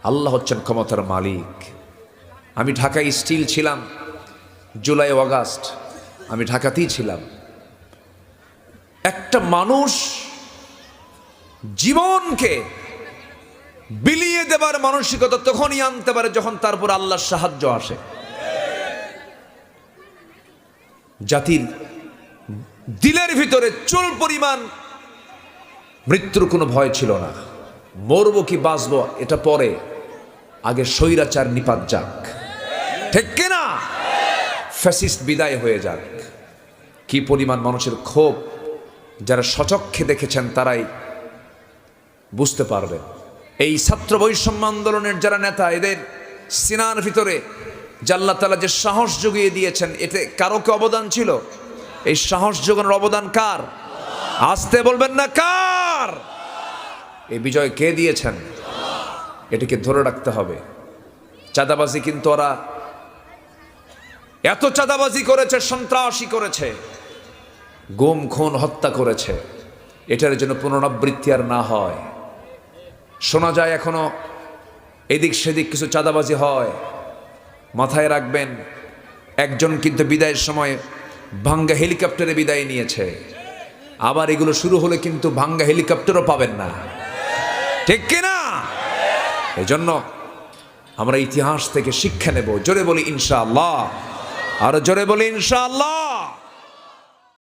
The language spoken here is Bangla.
আল্লাহ হচ্ছেন ক্ষমতার মালিক। আমি ঢাকায় স্টিল ছিলাম, জুলাই অগাস্ট আমি ঢাকাতেই ছিলাম। একটা মানুষ জীবনকে বিলিয়ে দেবার মানসিকতা তখনই আনতে পারে যখন তারপর আল্লাহর সাহায্য আসে। জাতির দিলের ভিতরে চুল পরিমাণ মৃত্যুর কোনো ভয় ছিল না। মরবো কি বাঁচবো এটা পরে, আগে স্বৈরাচার নিপাত যাক, ঠিক কিনা? ফ্যাসিস্ট বিদায় হয়ে যাক। কি পরিমাণ মানুষের ক্ষোভ, যারা সচক্ষে দেখেছেন তারাই বুঝতে পারবেন। এই ছাত্র বৈষম্য আন্দোলনের যারা নেতা, এদের সিনার ভিতরে যে আল্লাহ তাআলা যে সাহস জুগিয়ে দিয়েছেন, এতে কারো কি অবদান ছিল? এই সাহস যোগানোর অবদান কার? আসতে বলবেন না কার? এই বিজয় কে দিয়েছেন? এটাকে ধরে রাখতে হবে। চাঁদাবাজি কিন্তু ওরা এত চাঁদাবাজি করেছে, সন্ত্রাসী করেছে, গুম খুন হত্যা করেছে, এটার জন্য পুনরাবৃত্তি আর না হয়। শোনা যায় এখনো এদিক সেদিক কিছু চাঁদাবাজি হয়। মাথায় রাখবেন, একজন কিন্তু বিদায়ের সময় ভাঙ্গা হেলিকপ্টারে বিদায় নিয়েছে। আবার এগুলো শুরু হলে কিন্তু ভাঙ্গা হেলিকপ্টারও পাবেন না, ঠিক কিনা? এই জন্য আমরা ইতিহাস থেকে শিক্ষা নেব। জোরে বলি ইনশাআল্লাহ, আরো জোরে বলি ইনশাআল্লাহ।